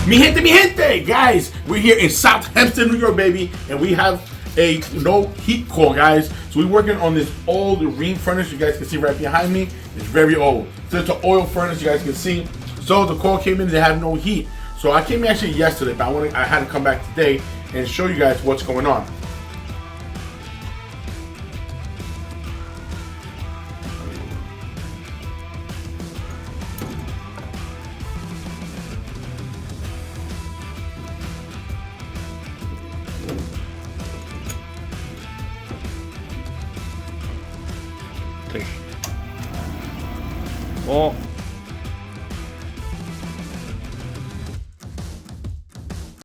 Mi gente, guys, we're here in Southampton, New York, baby, and we have a no heat core, guys. So we're working on this old Rheem furnace. You guys can see right behind me. It's very old. So it's an oil furnace. You guys can see. So the core came in. They have no heat. So I came in actually yesterday, but I had to come back today and show you guys what's going on. 어